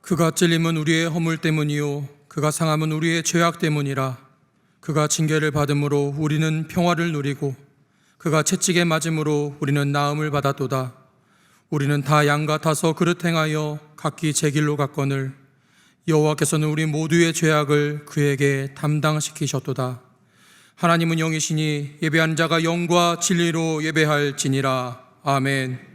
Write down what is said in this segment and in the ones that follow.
그가 찔림은 우리의 허물 때문이요 그가 상함은 우리의 죄악 때문이라. 그가 징계를 받음으로 우리는 평화를 누리고 그가 채찍에 맞음으로 우리는 나음을 받았도다. 우리는 다 양 같아서 그릇 행하여 각기 제 길로 갔거늘 여호와께서는 우리 모두의 죄악을 그에게 담당시키셨도다. 하나님은 영이시니 예배하는 자가 영과 진리로 예배할지니라. 아멘.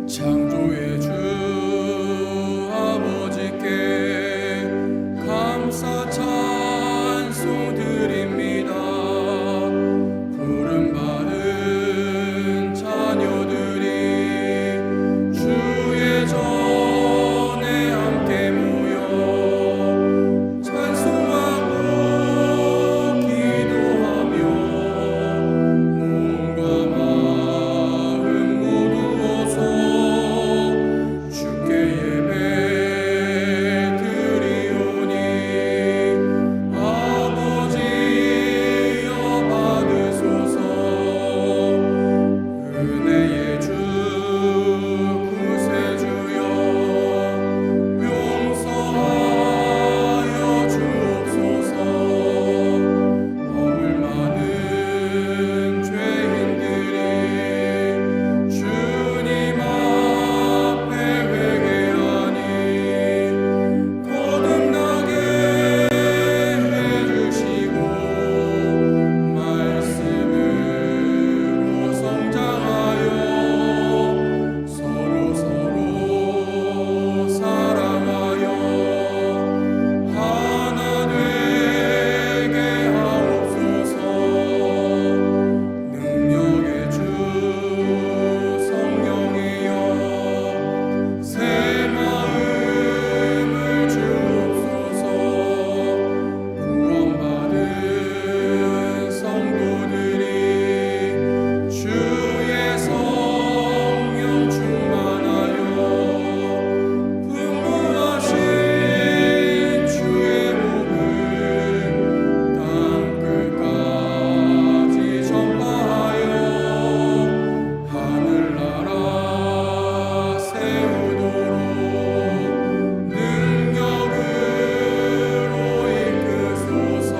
창조의 주 아버지께 감사 찬송 드립니다. 부름받은 자녀들이 주의 전에 함께 모여 찬송하고 기도하며 몸과 마음 모두 어서 주께 예배드리오니 아버지여 받으소서. 은혜의 주 구세주여 용서하여 주옵소서. 허물 많은 죄인들이 주님 앞에 회개하니 거듭나게 해주시고 말씀으로 성장하여 서로 사랑하여 하나 되게 하옵소서. 능력의 주 성령이여 새 마음을 주옵소서. 구원받은 성도들이 주의 성령 충만하여 풍부하신 주의 복을 땅끝까지 전파하여 하늘나라 세우도록 능력으로 이끄소서.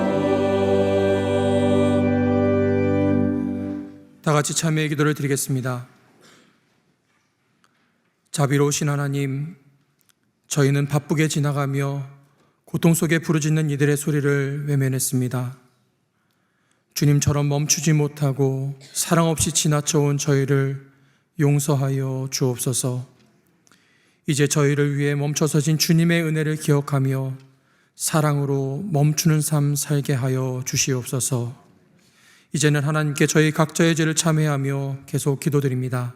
다 같이 참여의 기도를 드리겠습니다. 자비로우신 하나님, 저희는 바쁘게 지나가며 고통 속에 부르짖는 이들의 소리를 외면했습니다. 주님처럼 멈추지 못하고 사랑 없이 지나쳐온 저희를 용서하여 주옵소서. 이제 저희를 위해 멈춰서신 주님의 은혜를 기억하며 사랑으로 멈추는 삶 살게 하여 주시옵소서. 이제는 하나님께 저희 각자의 죄를 참회하며 계속 기도드립니다.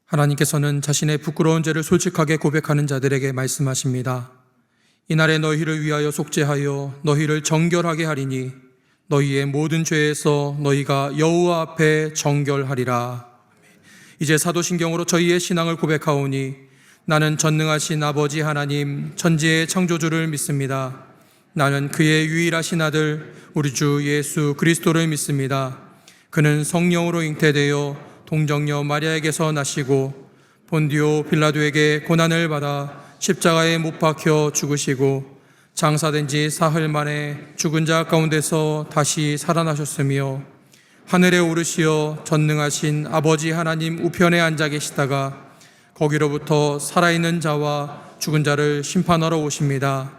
하나님께서는 자신의 부끄러운 죄를 솔직하게 고백하는 자들에게 말씀하십니다. 이날에 너희를 위하여 속죄하여 너희를 정결하게 하리니 너희의 모든 죄에서 너희가 여호와 앞에 정결하리라. 이제 사도신경으로 저희의 신앙을 고백하오니 나는 전능하신 아버지 하나님 천지의 창조주를 믿습니다. 나는 그의 유일하신 아들 우리 주 예수 그리스도를 믿습니다. 그는 성령으로 잉태되어 동정녀 마리아에게서 나시고 본디오 빌라도에게 고난을 받아 십자가에 못 박혀 죽으시고 장사된 지 사흘 만에 죽은 자 가운데서 다시 살아나셨으며 하늘에 오르시어 전능하신 아버지 하나님 우편에 앉아 계시다가 거기로부터 살아있는 자와 죽은 자를 심판하러 오십니다.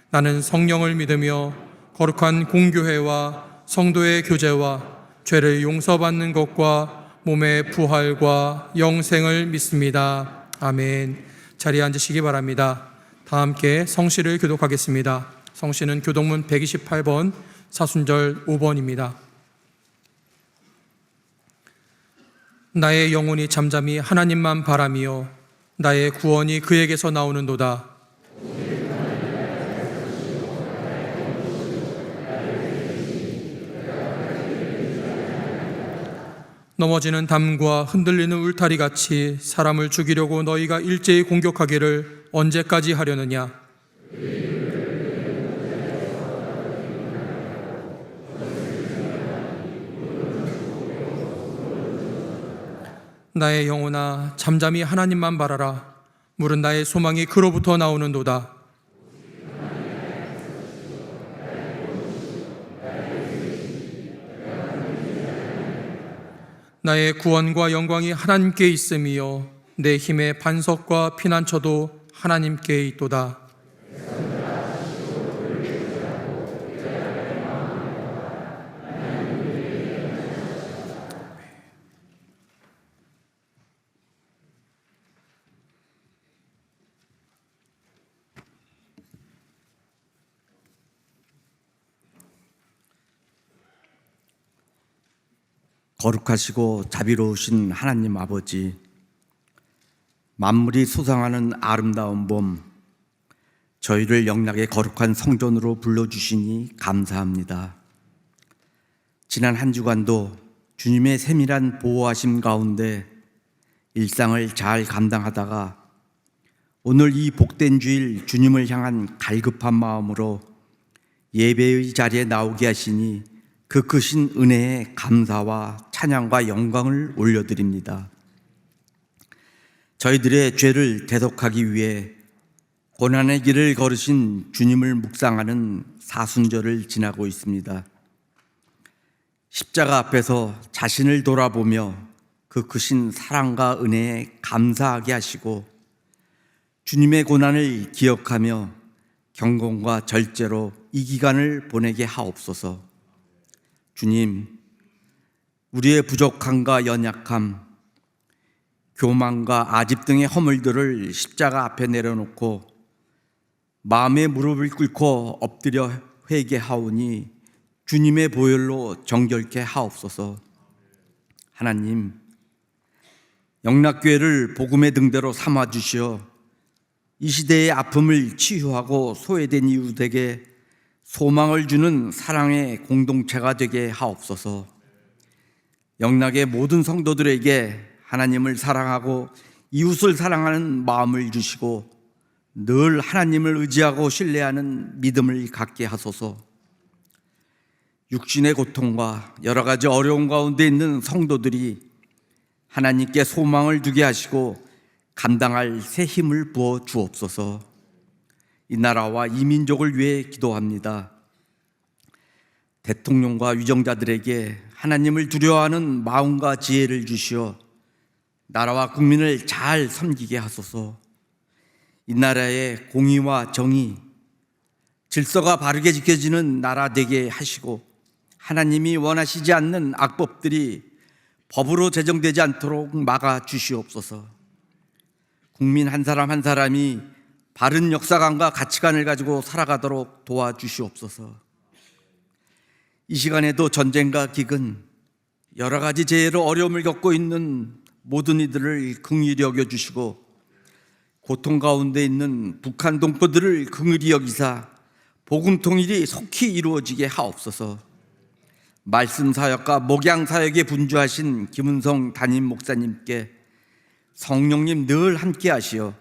나는 성령을 믿으며 거룩한 공교회와 성도의 교제와 죄를 용서받는 것과 몸의 부활과 영생을 믿습니다. 아멘. 자리에 앉으시기 바랍니다. 다 함께 성시를 교독하겠습니다. 성시는 교독문 128번, 사순절 5번입니다. 나의 영혼이 잠잠히 하나님만 바라며 나의 구원이 그에게서 나오는도다. 넘어지는 담과 흔들리는 울타리같이 사람을 죽이려고 너희가 일제히 공격하기를 언제까지 하려느냐? 나의 영혼아 잠잠히 하나님만 바라라. 물은 나의 소망이 그로부터 나오는도다. 나의 구원과 영광이 하나님께 있음이요 내 힘의 반석과 피난처도 하나님께 있도다. 거룩하시고 자비로우신 하나님 아버지, 만물이 소상하는 아름다운 봄, 저희를 영락의 거룩한 성전으로 불러주시니 감사합니다. 지난 한 주간도 주님의 세밀한 보호하심 가운데 일상을 잘 감당하다가 오늘 이 복된 주일 주님을 향한 갈급한 마음으로 예배의 자리에 나오게 하시니 그 크신 은혜에 감사와 찬양과 영광을 올려드립니다. 저희들의 죄를 대속하기 위해 고난의 길을 걸으신 주님을 묵상하는 사순절을 지나고 있습니다. 십자가 앞에서 자신을 돌아보며 그 크신 사랑과 은혜에 감사하게 하시고 주님의 고난을 기억하며 경건과 절제로 이 기간을 보내게 하옵소서. 주님, 우리의 부족함과 연약함, 교만과 아집 등의 허물들을 십자가 앞에 내려놓고 마음의 무릎을 꿇고 엎드려 회개하오니 주님의 보혈로 정결케 하옵소서. 하나님, 영락교회를 복음의 등대로 삼아주시어 이 시대의 아픔을 치유하고 소외된 이웃에게 소망을 주는 사랑의 공동체가 되게 하옵소서. 영락의 모든 성도들에게 하나님을 사랑하고 이웃을 사랑하는 마음을 주시고 늘 하나님을 의지하고 신뢰하는 믿음을 갖게 하소서. 육신의 고통과 여러 가지 어려움 가운데 있는 성도들이 하나님께 소망을 두게 하시고 감당할 새 힘을 부어 주옵소서. 이 나라와 이 민족을 위해 기도합니다. 대통령과 위정자들에게 하나님을 두려워하는 마음과 지혜를 주시어 나라와 국민을 잘 섬기게 하소서. 이 나라의 공의와 정의, 질서가 바르게 지켜지는 나라 되게 하시고 하나님이 원하시지 않는 악법들이 법으로 제정되지 않도록 막아 주시옵소서. 국민 한 사람 한 사람이 바른 역사관과 가치관을 가지고 살아가도록 도와주시옵소서. 이 시간에도 전쟁과 기근, 여러 가지 재해로 어려움을 겪고 있는 모든 이들을 긍휼히 여겨주시고 고통 가운데 있는 북한 동포들을 긍휼히 여기사 복음 통일이 속히 이루어지게 하옵소서. 말씀 사역과 목양 사역에 분주하신 김은성 담임 목사님께 성령님 늘 함께 하시어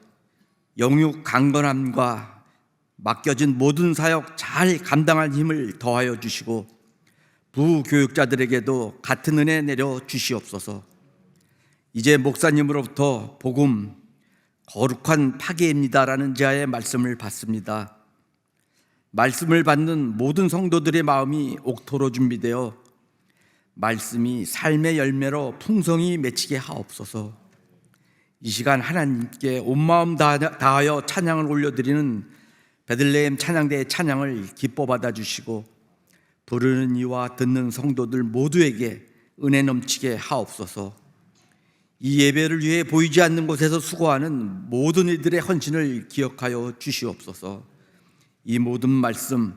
영육 강건함과 맡겨진 모든 사역 잘 감당할 힘을 더하여 주시고 부교육자들에게도 같은 은혜 내려 주시옵소서. 이제 목사님으로부터 복음 거룩한 파괴입니다라는 지하의 말씀을 받습니다. 말씀을 받는 모든 성도들의 마음이 옥토로 준비되어 말씀이 삶의 열매로 풍성히 맺히게 하옵소서. 이 시간 하나님께 온 마음 다하여 찬양을 올려드리는 베들레헴 찬양대의 찬양을 기뻐 받아주시고 부르는 이와 듣는 성도들 모두에게 은혜 넘치게 하옵소서. 이 예배를 위해 보이지 않는 곳에서 수고하는 모든 이들의 헌신을 기억하여 주시옵소서. 이 모든 말씀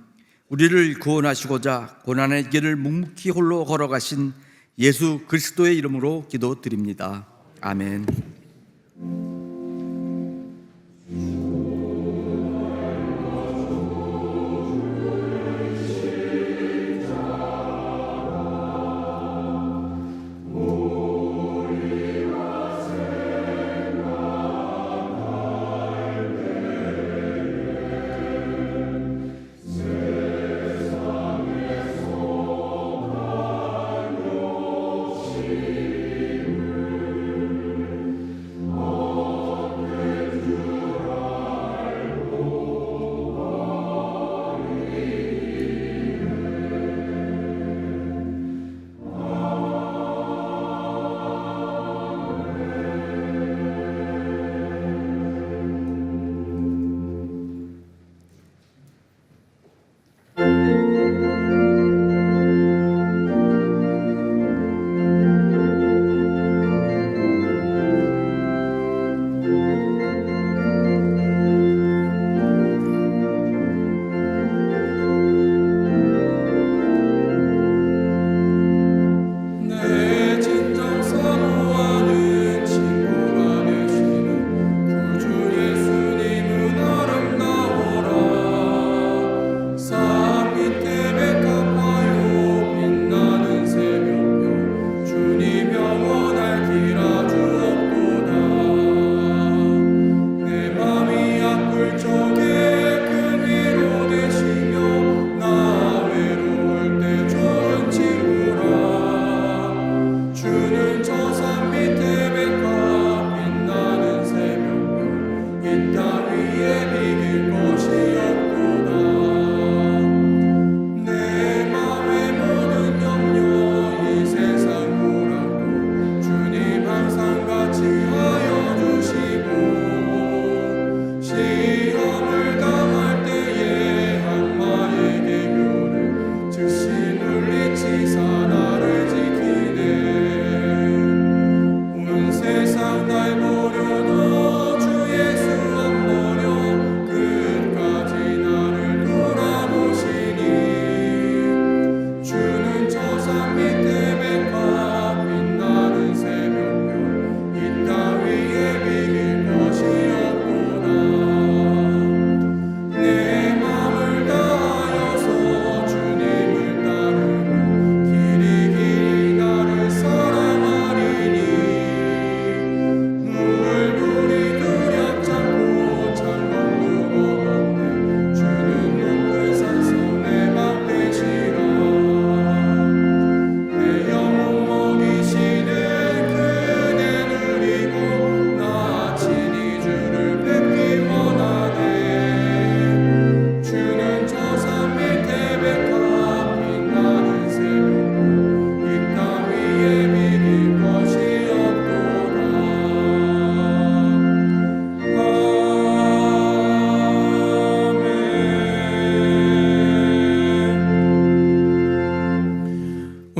우리를 구원하시고자 고난의 길을 묵묵히 홀로 걸어가신 예수 그리스도의 이름으로 기도드립니다. 아멘.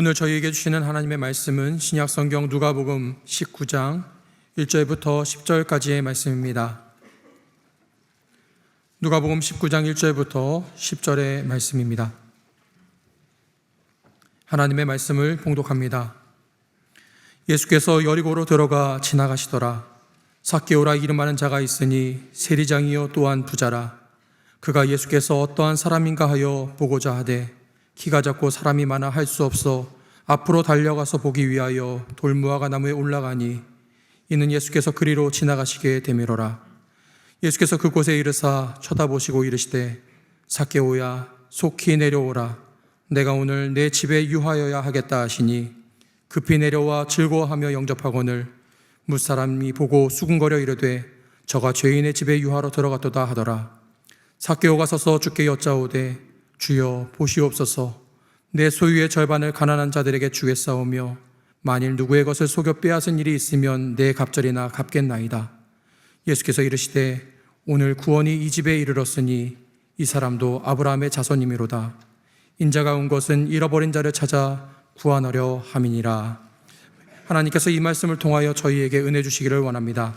오늘 저희에게 주시는 하나님의 말씀은 신약성경 누가복음 19장 1절부터 10절까지의 말씀입니다. 누가복음 19장 1절부터 10절의 말씀입니다. 하나님의 말씀을 봉독합니다. 예수께서 여리고로 들어가 지나가시더라. 삭개오라 이름하는 자가 있으니 세리장이요 또한 부자라. 그가 예수께서 어떠한 사람인가 하여 보고자 하되 키가 작고 사람이 많아 할 수 없어 앞으로 달려가서 보기 위하여 돌무화과 나무에 올라가니 이는 예수께서 그리로 지나가시게 되미로라. 예수께서 그곳에 이르사 쳐다보시고 이르시되 삭개오야 속히 내려오라. 내가 오늘 내 집에 유하여야 하겠다 하시니 급히 내려와 즐거워하며 영접하거늘 무사람이 보고 수군거려 이르되 저가 죄인의 집에 유하러 들어갔도다 하더라. 삭개오가 서서 주께 여짜오되 주여 보시옵소서. 내 소유의 절반을 가난한 자들에게 주겠사오며 만일 누구의 것을 속여 빼앗은 일이 있으면 내 갑절이나 갚겠나이다. 예수께서 이르시되 오늘 구원이 이 집에 이르렀으니 이 사람도 아브라함의 자손이미로다. 인자가 온 것은 잃어버린 자를 찾아 구원하려 함이니라. 하나님께서 이 말씀을 통하여 저희에게 은혜 주시기를 원합니다.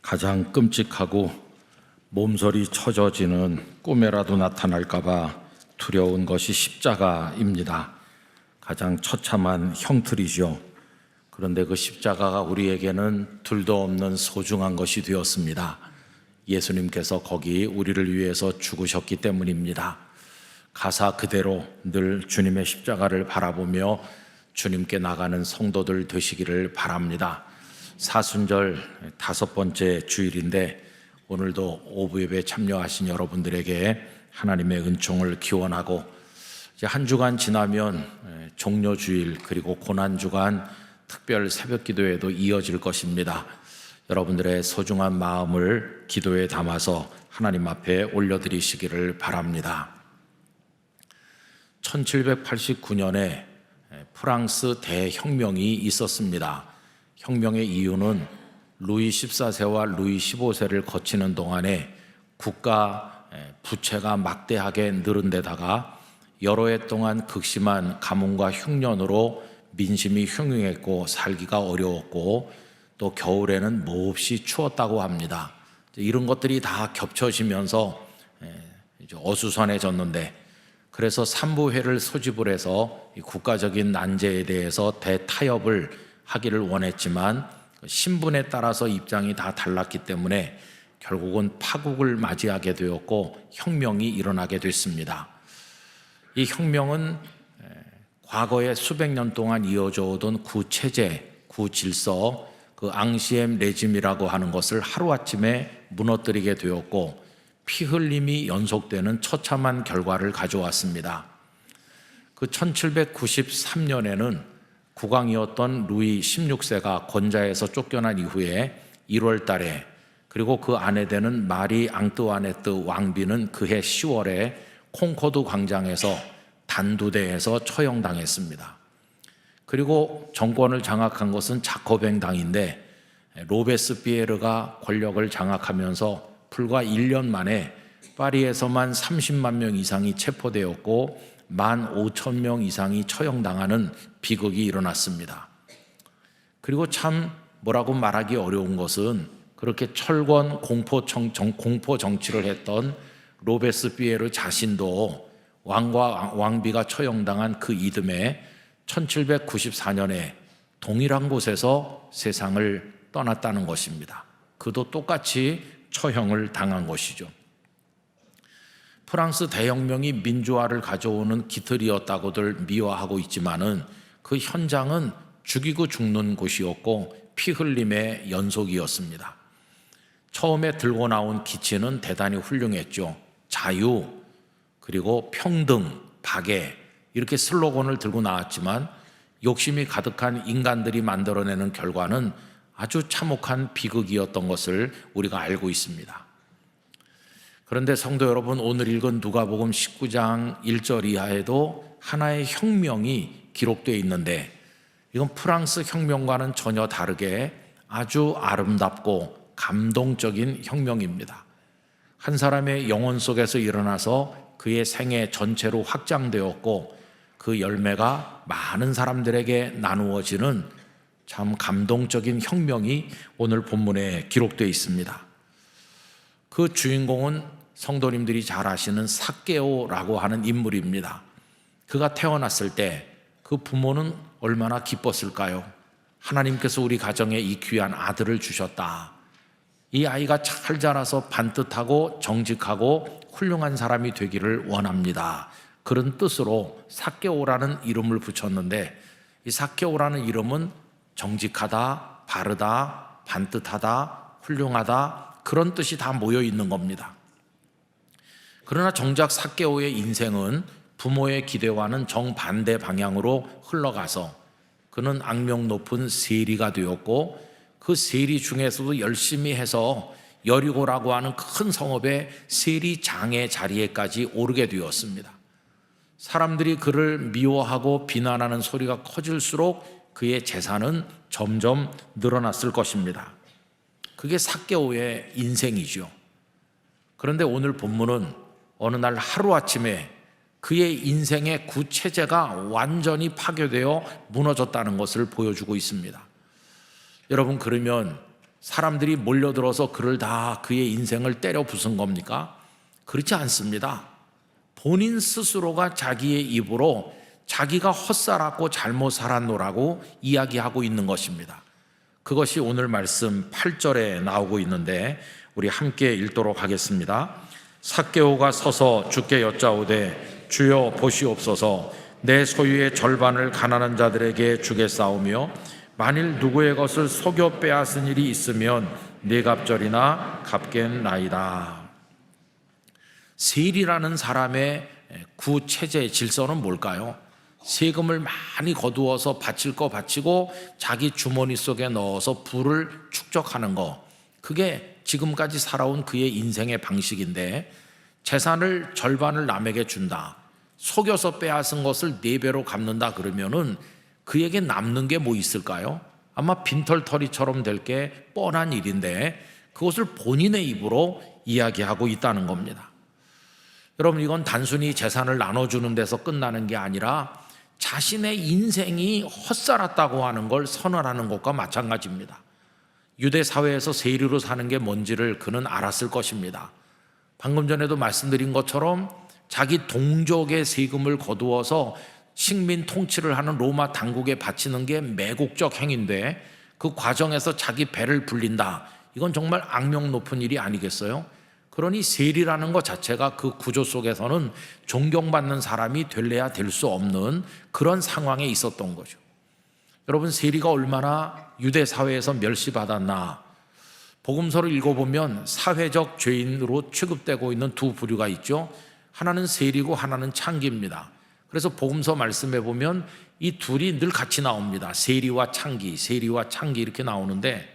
가장 끔찍하고 몸서리 처져지는 꿈에라도 나타날까봐 두려운 것이 십자가입니다. 가장 처참한 형틀이죠. 그런데 그 십자가가 우리에게는 둘도 없는 소중한 것이 되었습니다. 예수님께서 거기 우리를 위해서 죽으셨기 때문입니다. 가사 그대로 늘 주님의 십자가를 바라보며 주님께 나가는 성도들 되시기를 바랍니다. 사순절 5번째 주일인데 오늘도 오부 예배에 참여하신 여러분들에게 하나님의 은총을 기원하고, 이제 한 주간 지나면 종료주일 그리고 고난주간 특별 새벽 기도에도 이어질 것입니다. 여러분들의 소중한 마음을 기도에 담아서 하나님 앞에 올려드리시기를 바랍니다. 1789년에 프랑스 대혁명이 있었습니다. 혁명의 이유는 루이 14세와 루이 15세를 거치는 동안에 국가 부채가 막대하게 늘은 데다가 여러 해 동안 극심한 가뭄과 흉년으로 민심이 흉흉했고 살기가 어려웠고 또 겨울에는 몹시 추웠다고 합니다. 이런 것들이 다 겹쳐지면서 어수선해졌는데, 그래서 삼부회를 소집을 해서 국가적인 난제에 대해서 대타협을 하기를 원했지만 신분에 따라서 입장이 다 달랐기 때문에 결국은 파국을 맞이하게 되었고 혁명이 일어나게 됐습니다. 이 혁명은 과거에 수백 년 동안 이어져 오던 구체제, 구질서, 그 앙시엠 레짐이라고 하는 것을 하루아침에 무너뜨리게 되었고 피 흘림이 연속되는 처참한 결과를 가져왔습니다. 그 1793년에는 국왕이었던 루이 16세가 권자에서 쫓겨난 이후에 1월 달에, 그리고 그 아내 되는 마리 앙뚜아네트 왕비는 그해 10월에 콩코드 광장에서 단두대에서 처형당했습니다. 그리고 정권을 장악한 것은 자코뱅 당인데 로베스피에르가 권력을 장악하면서 불과 1년 만에 파리에서만 30만 명 이상이 체포되었고 15,000명 이상이 처형당하는 비극이 일어났습니다. 그리고 참 뭐라고 말하기 어려운 것은 그렇게 철권 공포 정치를 했던 로베스피에르 자신도 왕과 왕비가 처형당한 그 이듬해 1794년에 동일한 곳에서 세상을 떠났다는 것입니다. 그도 똑같이 처형을 당한 것이죠. 프랑스 대혁명이 민주화를 가져오는 기틀이었다고들 미화하고 있지만은 그 현장은 죽이고 죽는 곳이었고 피 흘림의 연속이었습니다. 처음에 들고 나온 기치는 대단히 훌륭했죠. 자유, 그리고 평등, 박애, 이렇게 슬로건을 들고 나왔지만 욕심이 가득한 인간들이 만들어내는 결과는 아주 참혹한 비극이었던 것을 우리가 알고 있습니다. 그런데 성도 여러분, 오늘 읽은 누가복음 19장 1절 이하에도 하나의 혁명이 기록되어 있는데 이건 프랑스 혁명과는 전혀 다르게 아주 아름답고 감동적인 혁명입니다. 한 사람의 영혼 속에서 일어나서 그의 생애 전체로 확장되었고 그 열매가 많은 사람들에게 나누어지는 참 감동적인 혁명이 오늘 본문에 기록되어 있습니다. 그 주인공은 성도님들이 잘 아시는 삭개오라고 하는 인물입니다. 그가 태어났을 때 그 부모는 얼마나 기뻤을까요? 하나님께서 우리 가정에 이 귀한 아들을 주셨다. 이 아이가 잘 자라서 반듯하고 정직하고 훌륭한 사람이 되기를 원합니다. 그런 뜻으로 삭개오라는 이름을 붙였는데, 이 삭개오라는 이름은 정직하다, 바르다, 반듯하다, 훌륭하다, 그런 뜻이 다 모여 있는 겁니다. 그러나 정작 삭개오의 인생은 부모의 기대와는 정반대 방향으로 흘러가서 그는 악명 높은 세리가 되었고 그 세리 중에서도 열심히 해서 여리고라고 하는 큰 성읍의 세리장의 자리에까지 오르게 되었습니다. 사람들이 그를 미워하고 비난하는 소리가 커질수록 그의 재산은 점점 늘어났을 것입니다. 그게 삭개오의 인생이죠. 그런데 오늘 본문은 어느 날 하루아침에 그의 인생의 구체제가 완전히 파괴되어 무너졌다는 것을 보여주고 있습니다. 여러분, 그러면 사람들이 몰려들어서 그를 다 그의 인생을 때려 부순 겁니까? 그렇지 않습니다. 본인 스스로가 자기의 입으로 자기가 헛살았고 잘못 살았노라고 이야기하고 있는 것입니다. 그것이 오늘 말씀 8절에 나오고 있는데 우리 함께 읽도록 하겠습니다. 삭개오가 서서 주께 여짜오되 주여 보시옵소서, 내 소유의 절반을 가난한 자들에게 주겠사오며 만일 누구의 것을 속여 빼앗은 일이 있으면 네 갑절이나 갚겠나이다. 세일이라는 사람의 구체제 질서는 뭘까요? 세금을 많이 거두어서 바칠 거 바치고 자기 주머니 속에 넣어서 부를 축적하는 거, 그게 지금까지 살아온 그의 인생의 방식인데, 재산을 절반을 남에게 준다, 속여서 빼앗은 것을 4배로 갚는다 그러면은 그에게 남는 게 뭐 있을까요? 아마 빈털터리처럼 될 게 뻔한 일인데 그것을 본인의 입으로 이야기하고 있다는 겁니다. 여러분, 이건 단순히 재산을 나눠주는 데서 끝나는 게 아니라 자신의 인생이 헛살았다고 하는 걸 선언하는 것과 마찬가지입니다. 유대 사회에서 세리로 사는 게 뭔지를 그는 알았을 것입니다. 방금 전에도 말씀드린 것처럼 자기 동족의 세금을 거두어서 식민 통치를 하는 로마 당국에 바치는 게 매국적 행위인데 그 과정에서 자기 배를 불린다, 이건 정말 악명 높은 일이 아니겠어요? 그러니 세리라는 것 자체가 그 구조 속에서는 존경받는 사람이 될래야 될 수 없는 그런 상황에 있었던 거죠. 여러분, 세리가 얼마나 유대 사회에서 멸시받았나. 복음서를 읽어보면 사회적 죄인으로 취급되고 있는 두 부류가 있죠. 하나는 세리고 하나는 창기입니다. 그래서 복음서 말씀해 보면 이 둘이 늘 같이 나옵니다. 세리와 창기, 세리와 창기 이렇게 나오는데,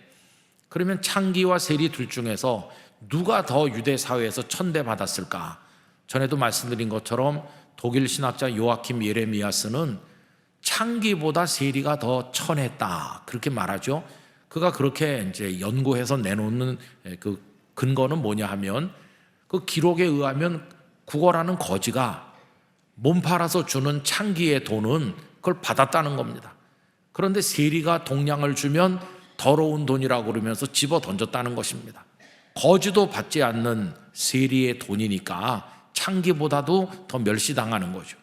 그러면 창기와 세리 둘 중에서 누가 더 유대 사회에서 천대받았을까? 전에도 말씀드린 것처럼 독일 신학자 요아킴 예레미야스는 창기보다 세리가 더 천했다, 그렇게 말하죠. 그가 그렇게 이제 연구해서 내놓는 그 근거는 뭐냐 하면, 그 기록에 의하면 국어라는 거지가 몸 팔아서 주는 창기의 돈은 그걸 받았다는 겁니다. 그런데 세리가 동량을 주면 더러운 돈이라고 그러면서 집어 던졌다는 것입니다. 거지도 받지 않는 세리의 돈이니까 창기보다도 더 멸시당하는 거죠.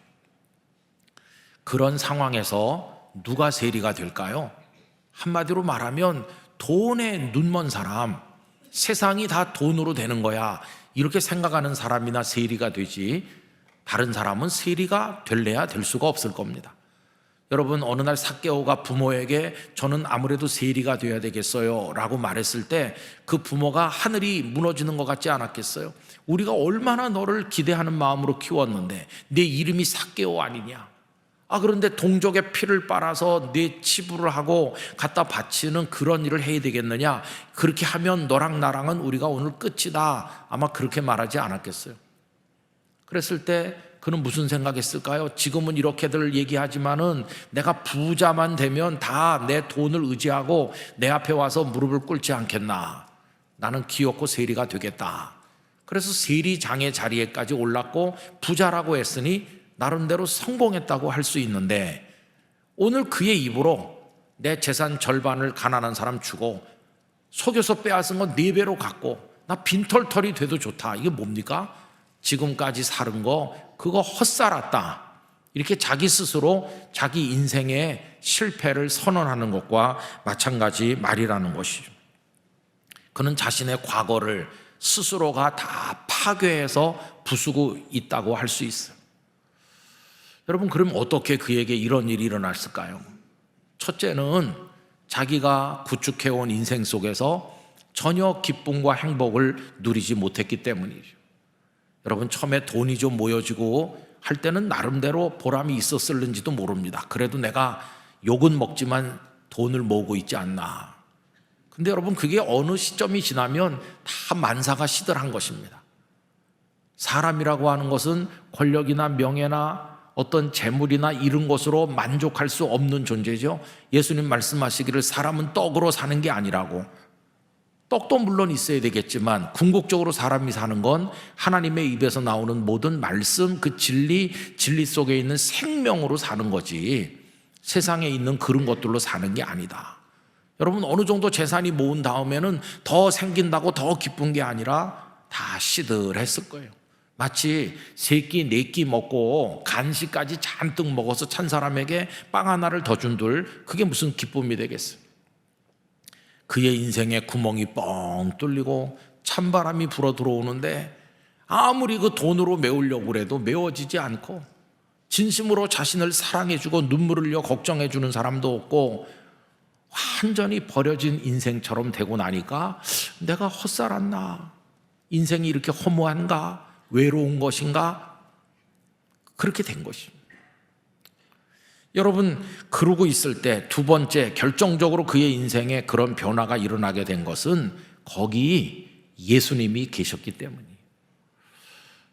그런 상황에서 누가 세리가 될까요? 한마디로 말하면 돈에 눈먼 사람, 세상이 다 돈으로 되는 거야, 이렇게 생각하는 사람이나 세리가 되지, 다른 사람은 세리가 될래야 될 수가 없을 겁니다. 여러분, 어느 날 삭개오가 부모에게 저는 아무래도 세리가 되어야 되겠어요 라고 말했을 때 그 부모가 하늘이 무너지는 것 같지 않았겠어요? 우리가 얼마나 너를 기대하는 마음으로 키웠는데 내 이름이 삭개오 아니냐? 그런데 동족의 피를 빨아서 내 치부를 하고 갖다 바치는 그런 일을 해야 되겠느냐? 그렇게 하면 너랑 나랑은 우리가 오늘 끝이다, 아마 그렇게 말하지 않았겠어요? 그랬을 때 그는 무슨 생각했을까요? 지금은 이렇게들 얘기하지만은 내가 부자만 되면 다 내 돈을 의지하고 내 앞에 와서 무릎을 꿇지 않겠나? 나는 기어코 세리가 되겠다. 그래서 세리장의 자리에까지 올랐고 부자라고 했으니 나름대로 성공했다고 할 수 있는데, 오늘 그의 입으로 내 재산 절반을 가난한 사람 주고 속여서 빼앗은 건 4배로 갚고 나 빈털털이 돼도 좋다, 이게 뭡니까? 지금까지 살은 거 그거 헛살았다, 이렇게 자기 스스로 자기 인생의 실패를 선언하는 것과 마찬가지 말이라는 것이죠. 그는 자신의 과거를 스스로가 다 파괴해서 부수고 있다고 할 수 있어요. 여러분, 그럼 어떻게 그에게 이런 일이 일어났을까요? 첫째는 자기가 구축해온 인생 속에서 전혀 기쁨과 행복을 누리지 못했기 때문이죠. 여러분, 처음에 돈이 좀 모여지고 할 때는 나름대로 보람이 있었을는지도 모릅니다. 그래도 내가 욕은 먹지만 돈을 모으고 있지 않나. 근데 여러분, 그게 어느 시점이 지나면 다 만사가 시들한 것입니다. 사람이라고 하는 것은 권력이나 명예나 어떤 재물이나 이런 것으로 만족할 수 없는 존재죠. 예수님 말씀하시기를 사람은 떡으로 사는 게 아니라고. 떡도 물론 있어야 되겠지만 궁극적으로 사람이 사는 건 하나님의 입에서 나오는 모든 말씀, 그 진리 속에 있는 생명으로 사는 거지 세상에 있는 그런 것들로 사는 게 아니다. 여러분, 어느 정도 재산이 모은 다음에는 더 생긴다고 더 기쁜 게 아니라 다 시들했을 거예요. 마치 3끼 4끼 먹고 간식까지 잔뜩 먹어서 찬 사람에게 빵 하나를 더 준들, 그게 무슨 기쁨이 되겠어요. 그의 인생에 구멍이 뻥 뚫리고 찬바람이 불어 들어오는데 아무리 그 돈으로 메우려고 해도 메워지지 않고, 진심으로 자신을 사랑해주고 눈물을 흘려 걱정해주는 사람도 없고, 완전히 버려진 인생처럼 되고 나니까 내가 헛살았나? 인생이 이렇게 허무한가? 외로운 것인가? 그렇게 된 것입니다. 여러분, 그러고 있을 때 두 번째, 결정적으로 그의 인생에 그런 변화가 일어나게 된 것은 거기 예수님이 계셨기 때문이에요.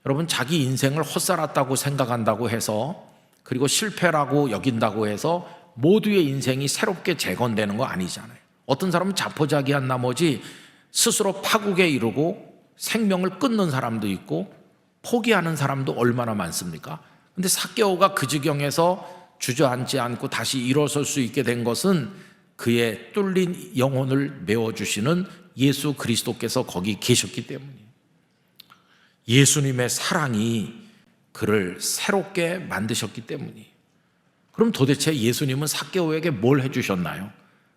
여러분, 자기 인생을 헛살았다고 생각한다고 해서, 그리고 실패라고 여긴다고 해서 모두의 인생이 새롭게 재건되는 거 아니잖아요. 어떤 사람은 자포자기한 나머지 스스로 파국에 이르고 생명을 끊는 사람도 있고 포기하는 사람도 얼마나 많습니까? 근데 삭개오가 그 지경에서 주저앉지 않고 다시 일어설 수 있게 된 것은 그의 뚫린 영혼을 메워주시는 예수 그리스도께서 거기 계셨기 때문이에요. 예수님의 사랑이 그를 새롭게 만드셨기 때문이에요. 그럼 도대체 예수님은 삭개오에게 뭘 해주셨나요?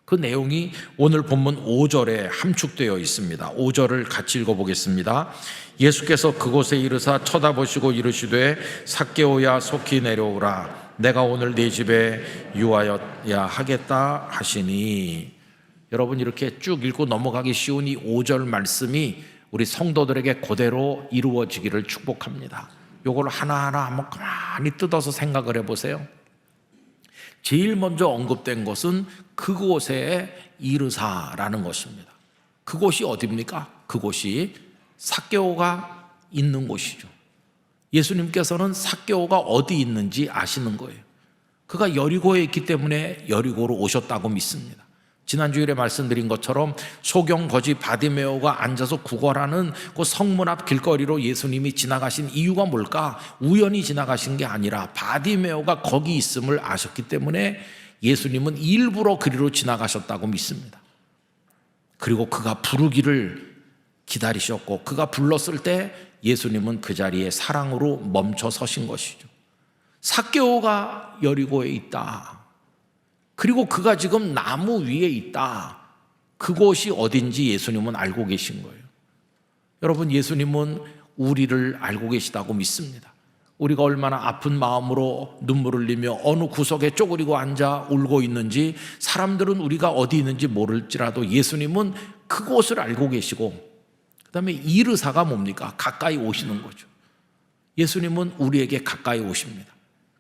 그 내용이 오늘 본문 5절에 함축되어 있습니다. 5절을 같이 읽어보겠습니다. 예수께서 그곳에 이르사 쳐다보시고 이르시되 삭개오야 속히 내려오라. 내가 오늘 네 집에 유하여야 하겠다 하시니. 여러분, 이렇게 쭉 읽고 넘어가기 쉬운 이 5절 말씀이 우리 성도들에게 그대로 이루어지기를 축복합니다. 요걸 하나하나 한번 가만히 뜯어서 생각을 해보세요. 제일 먼저 언급된 것은 그곳에 이르사라는 것입니다. 그곳이 어디입니까? 그곳이 삭개오가 있는 곳이죠. 예수님께서는 삭개오가 어디 있는지 아시는 거예요. 그가 여리고에 있기 때문에 여리고로 오셨다고 믿습니다. 지난주일에 말씀드린 것처럼 소경 거지 바디메오가 앉아서 구걸하는 그 성문 앞 길거리로 예수님이 지나가신 이유가 뭘까? 우연히 지나가신 게 아니라 바디메오가 거기 있음을 아셨기 때문에 예수님은 일부러 그리로 지나가셨다고 믿습니다. 그리고 그가 부르기를 기다리셨고, 그가 불렀을 때 예수님은 그 자리에 사랑으로 멈춰 서신 것이죠. 삭개오가 여리고에 있다. 그리고 그가 지금 나무 위에 있다. 그곳이 어딘지 예수님은 알고 계신 거예요. 여러분, 예수님은 우리를 알고 계시다고 믿습니다. 우리가 얼마나 아픈 마음으로 눈물을 흘리며 어느 구석에 쪼그리고 앉아 울고 있는지, 사람들은 우리가 어디 있는지 모를지라도 예수님은 그곳을 알고 계시고, 그 다음에 이르사가 뭡니까? 가까이 오시는 거죠. 예수님은 우리에게 가까이 오십니다.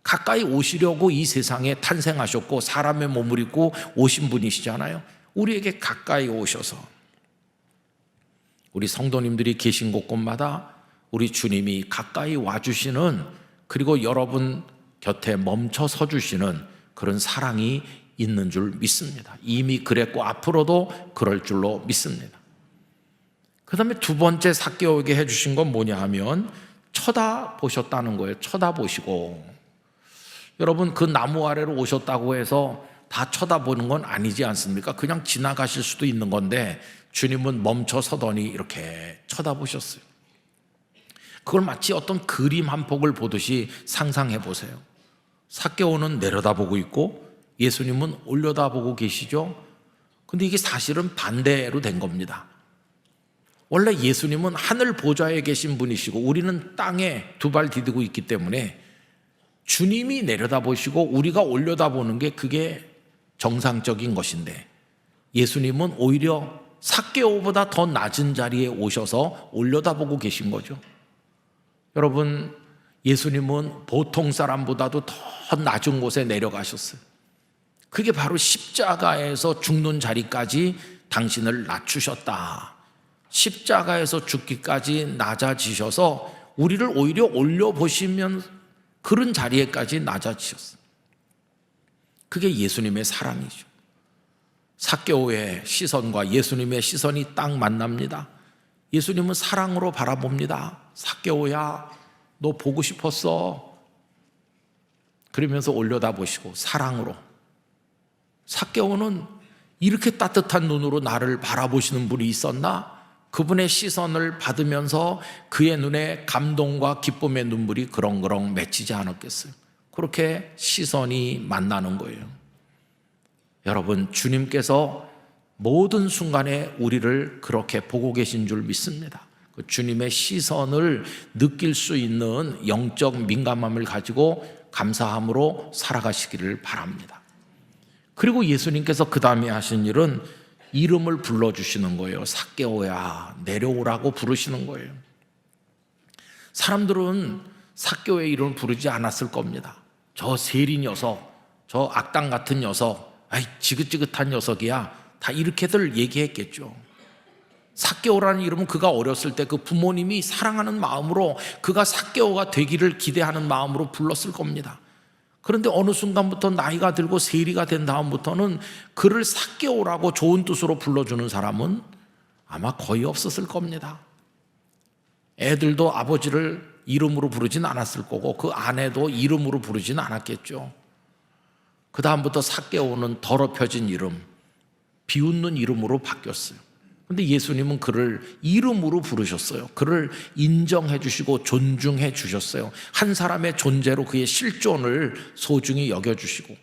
가까이 오시려고 이 세상에 탄생하셨고 사람의 몸을 입고 오신 분이시잖아요. 우리에게 가까이 오셔서 우리 성도님들이 계신 곳곳마다 우리 주님이 가까이 와주시는, 그리고 여러분 곁에 멈춰 서주시는 그런 사랑이 있는 줄 믿습니다. 이미 그랬고 앞으로도 그럴 줄로 믿습니다. 그 다음에 두 번째 삭개오에게 해주신 건 뭐냐 하면 쳐다보셨다는 거예요. 쳐다보시고. 여러분, 그 나무 아래로 오셨다고 해서 다 쳐다보는 건 아니지 않습니까? 그냥 지나가실 수도 있는 건데 주님은 멈춰 서더니 이렇게 쳐다보셨어요. 그걸 마치 어떤 그림 한 폭을 보듯이 상상해 보세요. 삭개오는 내려다보고 있고 예수님은 올려다보고 계시죠. 근데 이게 사실은 반대로 된 겁니다. 원래 예수님은 하늘 보좌에 계신 분이시고 우리는 땅에 두 발 디디고 있기 때문에 주님이 내려다보시고 우리가 올려다보는 게 그게 정상적인 것인데, 예수님은 오히려 삭개오보다 더 낮은 자리에 오셔서 올려다보고 계신 거죠. 여러분, 예수님은 보통 사람보다도 더 낮은 곳에 내려가셨어요. 그게 바로 십자가에서 죽는 자리까지 당신을 낮추셨다. 십자가에서 죽기까지 낮아지셔서 우리를 오히려 올려보시면 그런 자리에까지 낮아지셨어요. 그게 예수님의 사랑이죠. 삭개오의 시선과 예수님의 시선이 딱 만납니다. 예수님은 사랑으로 바라봅니다. 삭개오야, 너 보고 싶었어. 그러면서 올려다보시고 사랑으로. 삭개오는 이렇게 따뜻한 눈으로 나를 바라보시는 분이 있었나? 그분의 시선을 받으면서 그의 눈에 감동과 기쁨의 눈물이 그렁그렁 맺히지 않았겠어요? 그렇게 시선이 만나는 거예요. 여러분, 주님께서 모든 순간에 우리를 그렇게 보고 계신 줄 믿습니다. 그 주님의 시선을 느낄 수 있는 영적 민감함을 가지고 감사함으로 살아가시기를 바랍니다. 그리고 예수님께서 그 다음에 하신 일은 이름을 불러주시는 거예요. 삭개오야, 내려오라고 부르시는 거예요. 사람들은 삭개오의 이름을 부르지 않았을 겁니다. 저 세리 녀석, 저 악당 같은 녀석, 아이 지긋지긋한 녀석이야, 다 이렇게들 얘기했겠죠. 삭개오라는 이름은 그가 어렸을 때 그 부모님이 사랑하는 마음으로 그가 삭개오가 되기를 기대하는 마음으로 불렀을 겁니다. 그런데 어느 순간부터 나이가 들고 세리가 된 다음부터는 그를 삭개오라고 좋은 뜻으로 불러주는 사람은 아마 거의 없었을 겁니다. 애들도 아버지를 이름으로 부르진 않았을 거고 그 아내도 이름으로 부르진 않았겠죠. 그 다음부터 삭개오는 더럽혀진 이름, 비웃는 이름으로 바뀌었어요. 그런데 예수님은 그를 이름으로 부르셨어요. 그를 인정해 주시고 존중해 주셨어요. 한 사람의 존재로 그의 실존을 소중히 여겨주시고,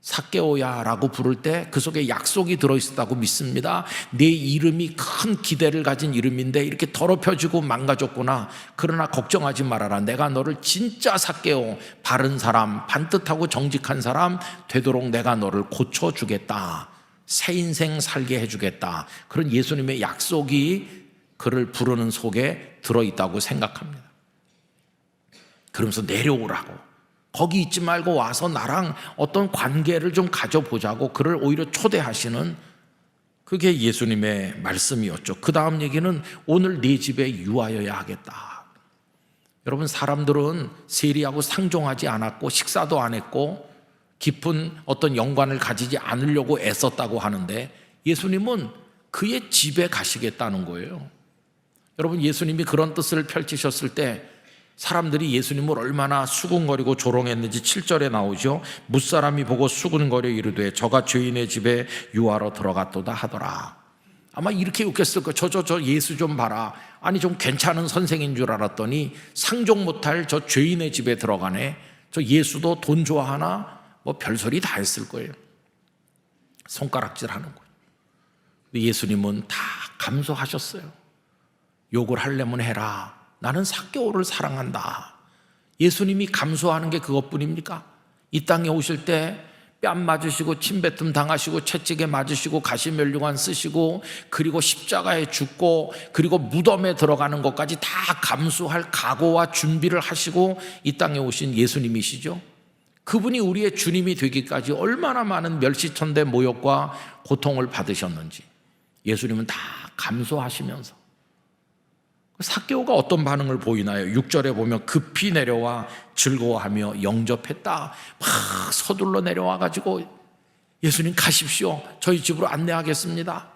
삭개오야라고 부를 때 그 속에 약속이 들어있었다고 믿습니다. 내 이름이 큰 기대를 가진 이름인데 이렇게 더럽혀지고 망가졌구나. 그러나 걱정하지 말아라. 내가 너를 진짜 삭개오, 바른 사람, 반듯하고 정직한 사람 되도록 내가 너를 고쳐주겠다. 새 인생 살게 해주겠다. 그런 예수님의 약속이 그를 부르는 속에 들어있다고 생각합니다. 그러면서 내려오라고, 거기 있지 말고 와서 나랑 어떤 관계를 좀 가져보자고 그를 오히려 초대하시는, 그게 예수님의 말씀이었죠. 그 다음 얘기는 오늘 네 집에 유하여야 하겠다. 여러분, 사람들은 세리하고 상종하지 않았고 식사도 안 했고 깊은 어떤 연관을 가지지 않으려고 애썼다고 하는데 예수님은 그의 집에 가시겠다는 거예요. 여러분, 예수님이 그런 뜻을 펼치셨을 때 사람들이 예수님을 얼마나 수군거리고 조롱했는지 7절에 나오죠. 무사람이 보고 수군거려 이르되 저가 죄인의 집에 유하러 들어갔도다 하더라. 아마 이렇게 웃겼을 거예요. 저 예수 좀 봐라. 아니 좀 괜찮은 선생인 줄 알았더니 상종 못할 저 죄인의 집에 들어가네. 저 예수도 돈 좋아하나? 뭐 별소리 다 했을 거예요. 손가락질 하는 거예요. 예수님은 다 감수하셨어요. 욕을 하려면 해라. 나는 삭개오를 사랑한다. 예수님이 감수하는 게 그것뿐입니까? 이 땅에 오실 때 뺨 맞으시고 침뱉음 당하시고 채찍에 맞으시고 가시면류관 쓰시고 그리고 십자가에 죽고 그리고 무덤에 들어가는 것까지 다 감수할 각오와 준비를 하시고 이 땅에 오신 예수님이시죠. 그분이 우리의 주님이 되기까지 얼마나 많은 멸시천대 모욕과 고통을 받으셨는지 예수님은 다 감수하시면서. 삭개오가 어떤 반응을 보이나요? 6절에 보면 급히 내려와 즐거워하며 영접했다. 막 서둘러 내려와가지고 예수님 가십시오. 저희 집으로 안내하겠습니다.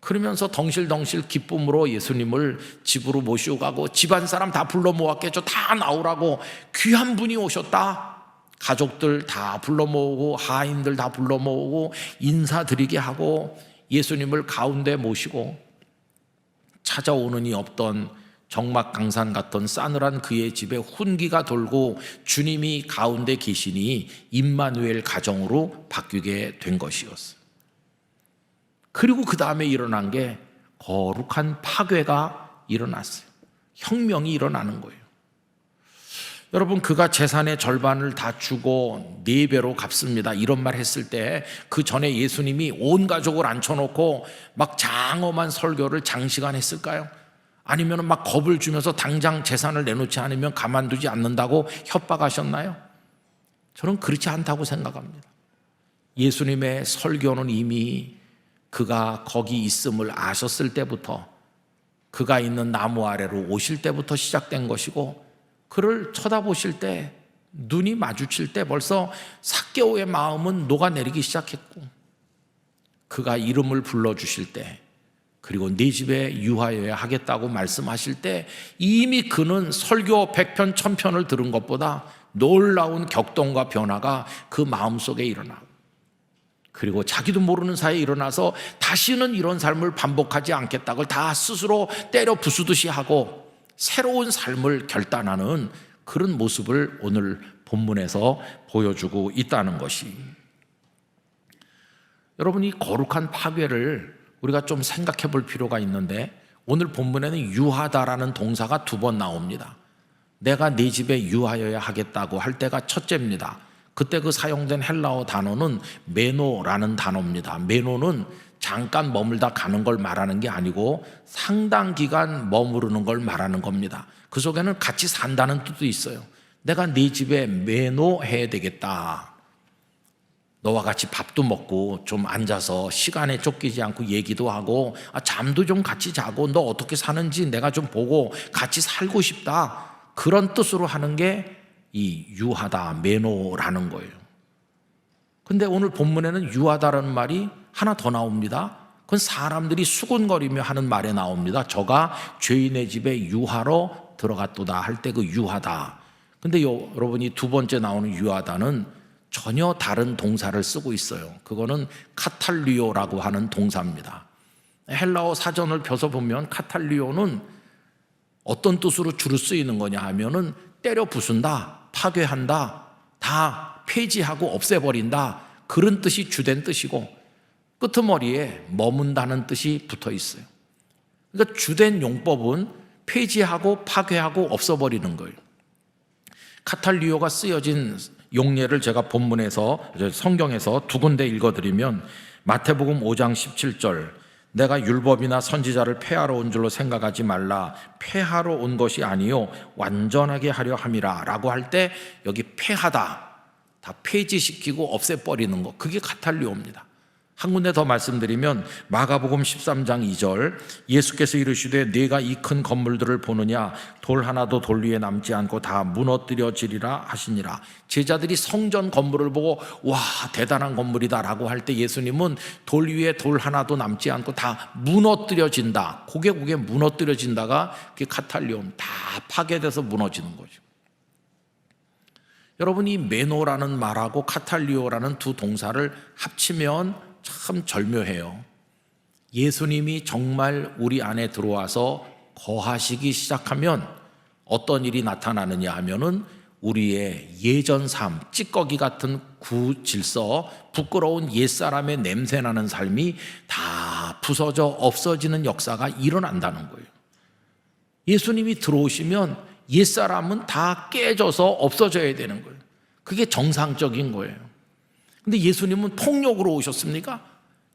그러면서 덩실덩실 기쁨으로 예수님을 집으로 모시고 가고 집안 사람 다 불러 모았겠죠. 다 나오라고, 귀한 분이 오셨다. 가족들 다 불러 모으고 하인들 다 불러 모으고 인사드리게 하고 예수님을 가운데 모시고 찾아오는 이 없던 정막강산 같던 싸늘한 그의 집에 훈기가 돌고 주님이 가운데 계시니 임마누엘 가정으로 바뀌게 된 것이었어요. 그리고 그 다음에 일어난 게 거룩한 파괴가 일어났어요. 혁명이 일어나는 거예요. 여러분, 그가 재산의 절반을 다 주고 4배로 갚습니다. 이런 말 했을 때 그 전에 예수님이 온 가족을 앉혀놓고 막 장엄한 설교를 장시간 했을까요? 아니면 막 겁을 주면서 당장 재산을 내놓지 않으면 가만두지 않는다고 협박하셨나요? 저는 그렇지 않다고 생각합니다. 예수님의 설교는 이미 그가 거기 있음을 아셨을 때부터, 그가 있는 나무 아래로 오실 때부터 시작된 것이고, 그를 쳐다보실 때, 눈이 마주칠 때 벌써 삭개오의 마음은 녹아내리기 시작했고, 그가 이름을 불러주실 때, 그리고 네 집에 유하여야 하겠다고 말씀하실 때 이미 그는 설교 100편 1000편을 들은 것보다 놀라운 격동과 변화가 그 마음속에 일어나고, 그리고 자기도 모르는 사이에 일어나서 다시는 이런 삶을 반복하지 않겠다. 그걸 다 스스로 때려 부수듯이 하고 새로운 삶을 결단하는 그런 모습을 오늘 본문에서 보여주고 있다는 것이, 여러분, 이 거룩한 파괴를 우리가 좀 생각해 볼 필요가 있는데, 오늘 본문에는 유하다라는 동사가 2번 나옵니다. 내가 네 집에 유하여야 하겠다고 할 때가 첫째입니다. 그때 그 사용된 헬라어 단어는 메노라는 단어입니다. 메노는 잠깐 머물다 가는 걸 말하는 게 아니고 상당 기간 머무르는 걸 말하는 겁니다. 그 속에는 같이 산다는 뜻도 있어요. 내가 네 집에 메노해야 되겠다. 너와 같이 밥도 먹고 좀 앉아서 시간에 쫓기지 않고 얘기도 하고 잠도 좀 같이 자고 너 어떻게 사는지 내가 좀 보고 같이 살고 싶다. 그런 뜻으로 하는 게 이 유하다, 메노라는 거예요. 근데 오늘 본문에는 유하다라는 말이 하나 더 나옵니다. 그건 사람들이 수군거리며 하는 말에 나옵니다. 저가 죄인의 집에 유하러 들어갔도다 할 때 그 유하다. 근데 여러분이 2번째 나오는 유하다는 전혀 다른 동사를 쓰고 있어요. 그거는 카탈리오라고 하는 동사입니다. 헬라어 사전을 펴서 보면 카탈리오는 어떤 뜻으로 주로 쓰이는 거냐 하면은 때려 부순다, 파괴한다, 다 폐지하고 없애버린다, 그런 뜻이 주된 뜻이고 끄트머리에 머문다는 뜻이 붙어 있어요. 그러니까 주된 용법은 폐지하고 파괴하고 없애버리는 거예요. 카탈리오가 쓰여진 용례를 제가 본문에서 성경에서 2군데 읽어드리면, 마태복음 5장 17절, 내가 율법이나 선지자를 폐하러 온 줄로 생각하지 말라. 폐하러 온 것이 아니요 완전하게 하려 함이라 라고 할 때 여기 폐하다, 다 폐지시키고 없애버리는 거, 그게 카탈리오입니다. 한 군데 더 말씀드리면 마가복음 13장 2절, 예수께서 이르시되 네가 이 큰 건물들을 보느냐, 돌 하나도 돌 위에 남지 않고 다 무너뜨려지리라 하시니라. 제자들이 성전 건물을 보고 와 대단한 건물이다 라고 할 때 예수님은 돌 위에 돌 하나도 남지 않고 다 무너뜨려진다, 그게 무너뜨려진다가 그게 카탈리움, 다 파괴돼서 무너지는 거죠. 여러분, 이 메노라는 말하고 카탈리오라는 두 동사를 합치면 참 절묘해요. 예수님이 정말 우리 안에 들어와서 거하시기 시작하면 어떤 일이 나타나느냐 하면은 우리의 예전 삶, 찌꺼기 같은 구질서, 부끄러운 옛사람의 냄새나는 삶이 다 부서져 없어지는 역사가 일어난다는 거예요. 예수님이 들어오시면 옛사람은 다 깨져서 없어져야 되는 거예요. 그게 정상적인 거예요. 근데 예수님은 폭력으로 오셨습니까?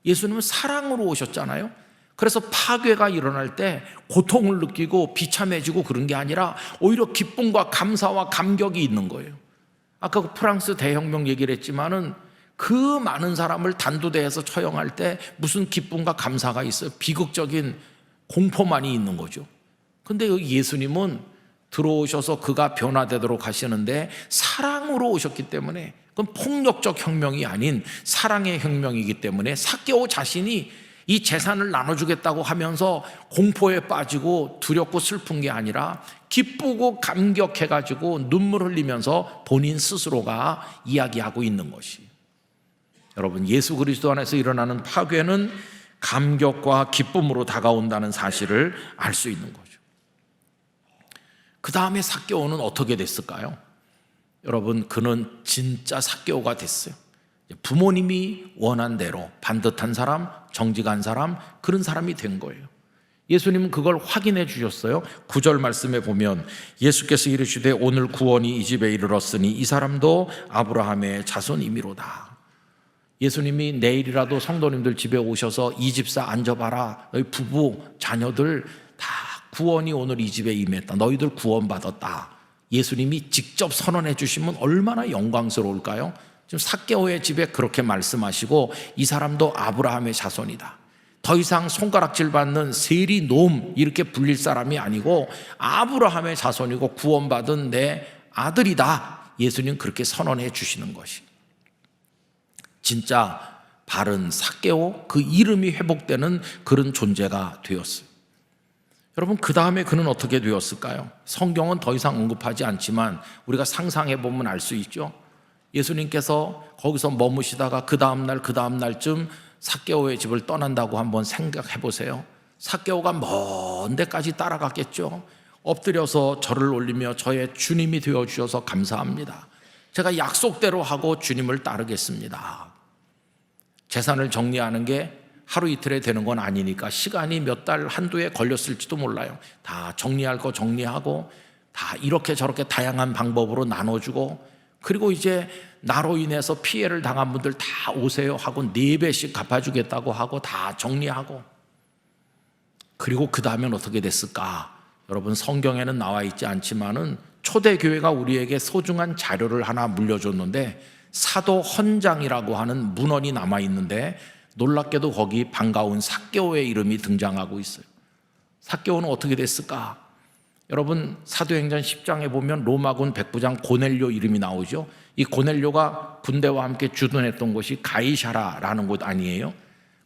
예수님은 사랑으로 오셨잖아요. 그래서 파괴가 일어날 때 고통을 느끼고 비참해지고 그런 게 아니라 오히려 기쁨과 감사와 감격이 있는 거예요. 아까 그 프랑스 대혁명 얘기를 했지만은 그 많은 사람을 단두대에서 처형할 때 무슨 기쁨과 감사가 있어요? 비극적인 공포만이 있는 거죠. 근데 여기 예수님은 들어오셔서 그가 변화되도록 하시는데 사랑으로 오셨기 때문에, 그건 폭력적 혁명이 아닌 사랑의 혁명이기 때문에 삭개오 자신이 이 재산을 나눠주겠다고 하면서 공포에 빠지고 두렵고 슬픈 게 아니라 기쁘고 감격해가지고 눈물 흘리면서 본인 스스로가 이야기하고 있는 것이, 여러분, 예수 그리스도 안에서 일어나는 파괴는 감격과 기쁨으로 다가온다는 사실을 알 수 있는 거죠. 그 다음에 삭개오는 어떻게 됐을까요? 여러분, 그는 진짜 삭개오가 됐어요. 부모님이 원한 대로 반듯한 사람, 정직한 사람, 그런 사람이 된 거예요. 예수님은 그걸 확인해 주셨어요. 9절 말씀에 보면 예수께서 이르시되 오늘 구원이 이 집에 이르렀으니 이 사람도 아브라함의 자손이미로다. 예수님이 내일이라도 성도님들 집에 오셔서 이 집사 앉아봐라, 너희 부부, 자녀들 다 구원이 오늘 이 집에 임했다, 너희들 구원받았다, 예수님이 직접 선언해 주시면 얼마나 영광스러울까요? 지금 삭개오의 집에 그렇게 말씀하시고 이 사람도 아브라함의 자손이다, 더 이상 손가락질 받는 세리 놈 이렇게 불릴 사람이 아니고 아브라함의 자손이고 구원받은 내 아들이다, 예수님 그렇게 선언해 주시는 것이 진짜 바른 삭개오, 그 이름이 회복되는 그런 존재가 되었어요. 여러분, 그 다음에 그는 어떻게 되었을까요? 성경은 더 이상 언급하지 않지만 우리가 상상해 보면 알 수 있죠. 예수님께서 거기서 머무시다가 그 다음날쯤 삭개오의 집을 떠난다고 한번 생각해 보세요. 삭개오가 먼 데까지 따라갔겠죠. 엎드려서 절을 올리며 저의 주님이 되어주셔서 감사합니다. 제가 약속대로 하고 주님을 따르겠습니다. 재산을 정리하는 게 하루 이틀에 되는 건 아니니까 시간이 몇 달 한두에 걸렸을지도 몰라요. 다 정리할 거 정리하고 다 이렇게 저렇게 다양한 방법으로 나눠주고, 그리고 이제 나로 인해서 피해를 당한 분들 다 오세요 하고 4배씩 갚아주겠다고 하고 다 정리하고, 그리고 그 다음엔 어떻게 됐을까? 여러분, 성경에는 나와 있지 않지만은 초대교회가 우리에게 소중한 자료를 하나 물려줬는데, 사도 헌장이라고 하는 문헌이 남아 있는데 놀랍게도 거기 반가운 삭개오의 이름이 등장하고 있어요. 삭개오는 어떻게 됐을까? 여러분, 사도행전 10장에 보면 로마군 백부장 고넬료 이름이 나오죠. 이 고넬료가 군대와 함께 주둔했던 곳이 가이사라라는 곳 아니에요?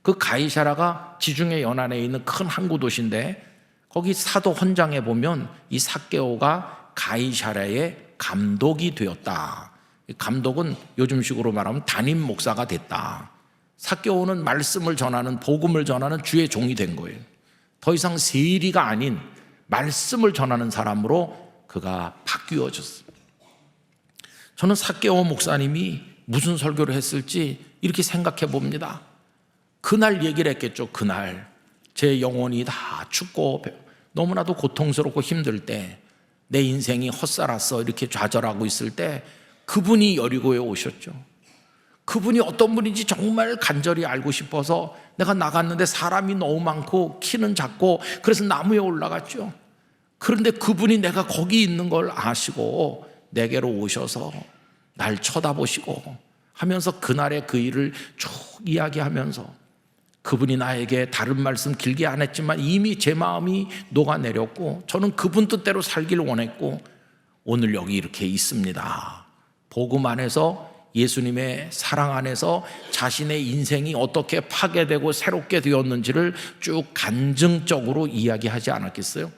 그 가이사라가 지중해 연안에 있는 큰 항구 도시인데, 거기 사도 헌장에 보면 이 삭개오가 가이사라의 감독이 되었다. 감독은 요즘식으로 말하면 담임 목사가 됐다. 삭개오는 말씀을 전하는, 복음을 전하는 주의 종이 된 거예요. 더 이상 세리가 아닌 말씀을 전하는 사람으로 그가 바뀌어졌어요. 저는 삭개오 목사님이 무슨 설교를 했을지 이렇게 생각해 봅니다. 그날 얘기를 했겠죠. 그날 제 영혼이 다 춥고 너무나도 고통스럽고 힘들 때, 내 인생이 헛살았어 이렇게 좌절하고 있을 때 그분이 여리고에 오셨죠. 그분이 어떤 분인지 정말 간절히 알고 싶어서 내가 나갔는데 사람이 너무 많고 키는 작고 그래서 나무에 올라갔죠. 그런데 그분이 내가 거기 있는 걸 아시고 내게로 오셔서 날 쳐다보시고 하면서 그날의 그 일을 쭉 이야기하면서, 그분이 나에게 다른 말씀 길게 안 했지만 이미 제 마음이 녹아내렸고 저는 그분 뜻대로 살기를 원했고 오늘 여기 이렇게 있습니다. 복음 안에서, 예수님의 사랑 안에서 자신의 인생이 어떻게 파괴되고 새롭게 되었는지를 쭉 간증적으로 이야기하지 않았겠어요?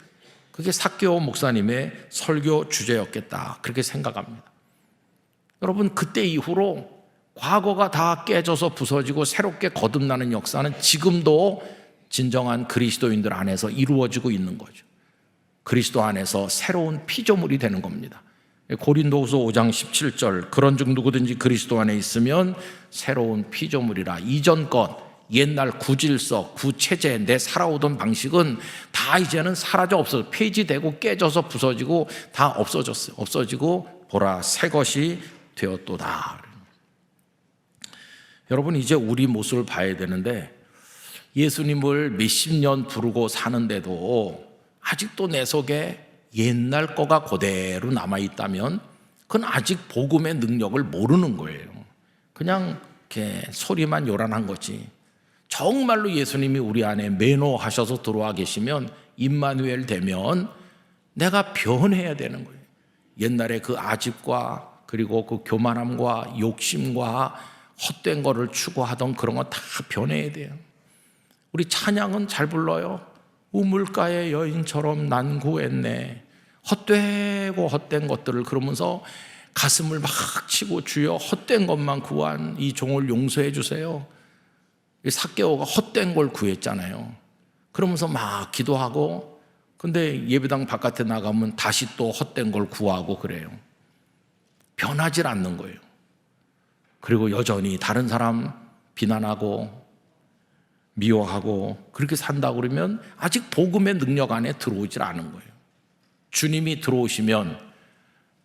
그게 삭개오 목사님의 설교 주제였겠다, 그렇게 생각합니다. 여러분, 그때 이후로 과거가 다 깨져서 부서지고 새롭게 거듭나는 역사는 지금도 진정한 그리스도인들 안에서 이루어지고 있는 거죠. 그리스도 안에서 새로운 피조물이 되는 겁니다. 고린도후서 5장 17절, 그런즉 누구든지 그리스도 안에 있으면 새로운 피조물이라. 이전 것, 옛날 구질서, 구체제, 내 살아오던 방식은 다 이제는 사라져 없어져, 폐지되고 깨져서 부서지고 다 없어졌어요. 없어지고 보라, 새 것이 되었도다. 여러분, 이제 우리 모습을 봐야 되는데, 예수님을 몇십 년 부르고 사는데도 아직도 내 속에 옛날 거가 그대로 남아있다면 그건 아직 복음의 능력을 모르는 거예요. 그냥 이렇게 소리만 요란한 거지. 정말로 예수님이 우리 안에 매너하셔서 들어와 계시면, 임마누엘 되면 내가 변해야 되는 거예요. 옛날에 그 아집과 그리고 그 교만함과 욕심과 헛된 거를 추구하던 그런 거 다 변해야 돼요. 우리 찬양은 잘 불러요. 우물가의 여인처럼 난 구했네. 헛되고 헛된 것들을 그러면서 가슴을 막 치고, 주여 헛된 것만 구한 이 종을 용서해 주세요. 삭개오가 헛된 걸 구했잖아요. 그러면서 막 기도하고, 근데 예배당 바깥에 나가면 다시 또 헛된 걸 구하고 그래요. 변하질 않는 거예요. 그리고 여전히 다른 사람 비난하고 미워하고 그렇게 산다고 그러면 아직 복음의 능력 안에 들어오질 않은 거예요. 주님이 들어오시면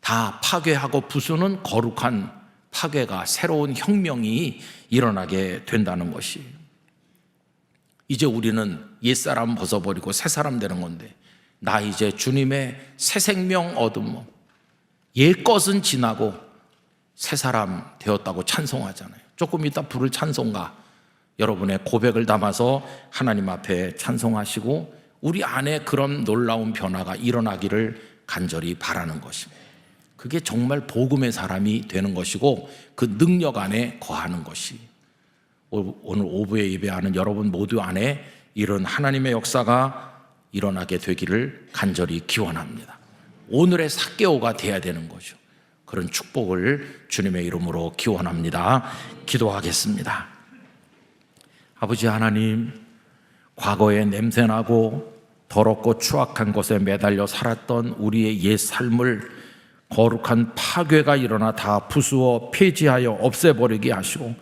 다 파괴하고 부수는 거룩한 파괴가, 새로운 혁명이 일어나게 된다는 것이. 이제 우리는 옛사람 벗어버리고 새사람 되는 건데, 나 이제 주님의 새 생명 얻음, 옛것은 지나고 새사람 되었다고 찬송하잖아요. 조금 이따 부를 찬송가, 여러분의 고백을 담아서 하나님 앞에 찬송하시고 우리 안에 그런 놀라운 변화가 일어나기를 간절히 바라는 것입니다. 그게 정말 복음의 사람이 되는 것이고 그 능력 안에 거하는 것이, 오늘 오후에 예배하는 여러분 모두 안에 이런 하나님의 역사가 일어나게 되기를 간절히 기원합니다. 오늘의 삭개오가 돼야 되는 거죠. 그런 축복을 주님의 이름으로 기원합니다. 기도하겠습니다. 아버지 하나님, 과거에 냄새나고 더럽고 추악한 것에 매달려 살았던 우리의 옛 삶을 거룩한 파괴가 일어나 다 부수어 폐지하여 없애버리게 하시고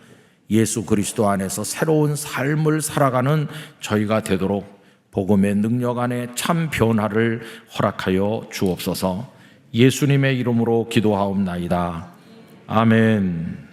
예수 그리스도 안에서 새로운 삶을 살아가는 저희가 되도록 복음의 능력 안에 참 변화를 허락하여 주옵소서. 예수님의 이름으로 기도하옵나이다. 아멘.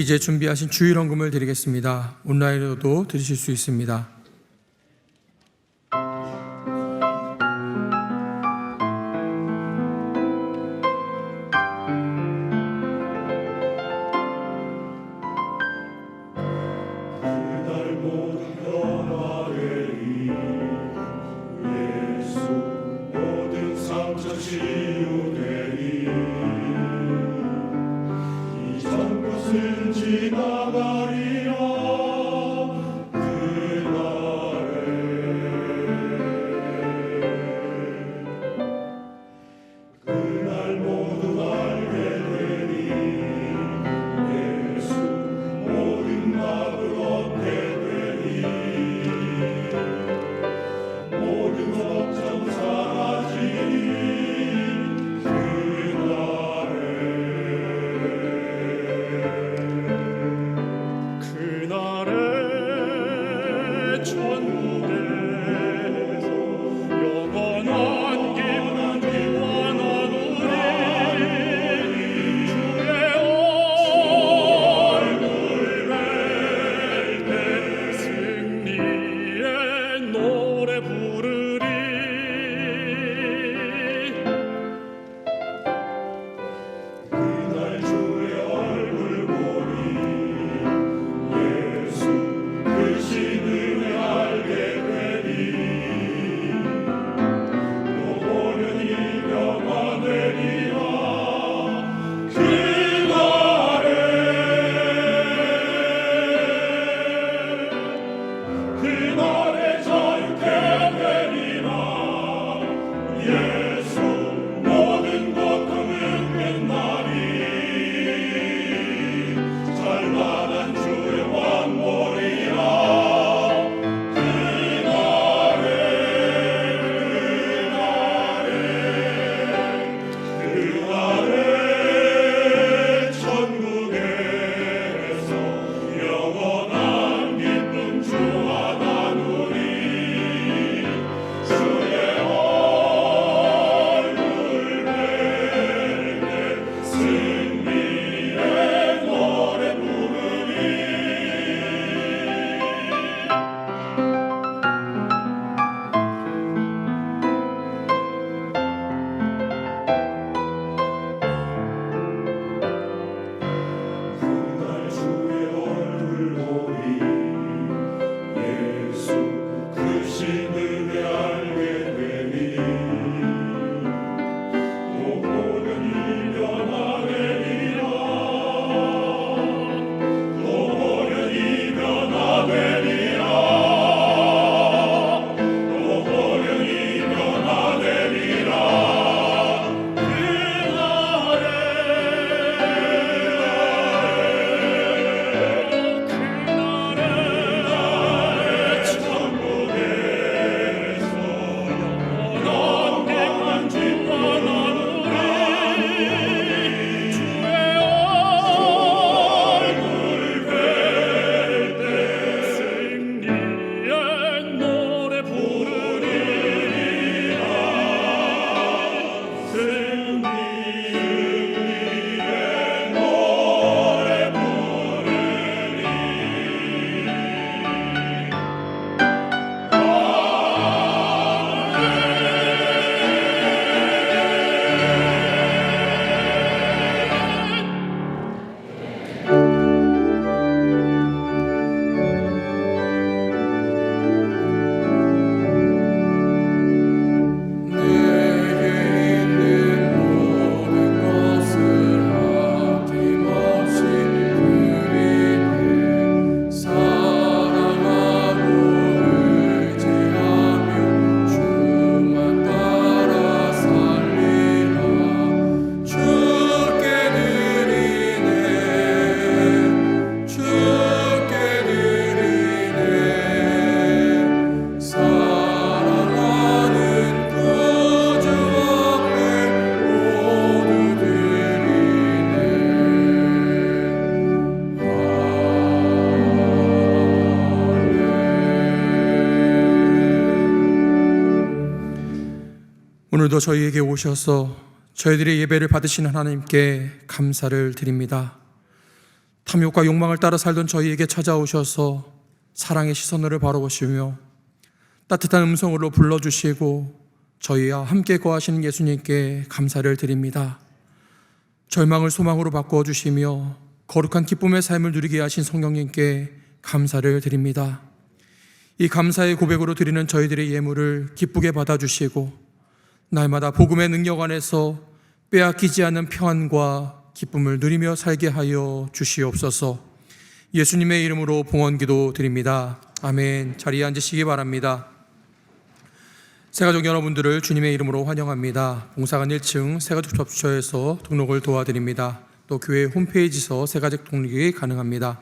이제 준비하신 주일 헌금을 드리겠습니다. 온라인으로도 드리실 수 있습니다. 오늘도 저희에게 오셔서 저희들의 예배를 받으시는 하나님께 감사를 드립니다. 탐욕과 욕망을 따라 살던 저희에게 찾아오셔서 사랑의 시선으로 바라보시며 따뜻한 음성으로 불러주시고 저희와 함께 거하시는 예수님께 감사를 드립니다. 절망을 소망으로 바꾸어 주시며 거룩한 기쁨의 삶을 누리게 하신 성령님께 감사를 드립니다. 이 감사의 고백으로 드리는 저희들의 예물을 기쁘게 받아주시고 날마다 복음의 능력 안에서 빼앗기지 않는 평안과 기쁨을 누리며 살게 하여 주시옵소서. 예수님의 이름으로 봉헌기도 드립니다. 아멘. 자리에 앉으시기 바랍니다. 새가족 여러분들을 주님의 이름으로 환영합니다. 봉사관 1층 새가족 접수처에서 등록을 도와드립니다. 또 교회 홈페이지에서 새가족 등록이 가능합니다.